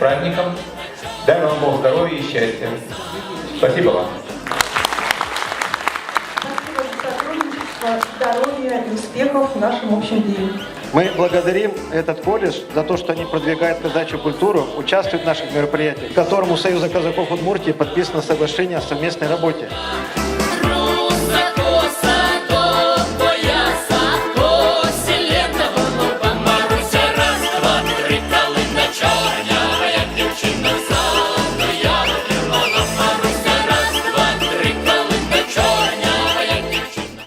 праздником. Дай вам Бог здоровья и счастья. Спасибо вам. Спасибо за сотрудничество, здоровья и успехов в нашем общем деле. Мы благодарим этот колледж за то, что они продвигают казачью культуру, участвуют в наших мероприятиях, к которому Союза казаков Удмуртии подписано соглашение о совместной работе.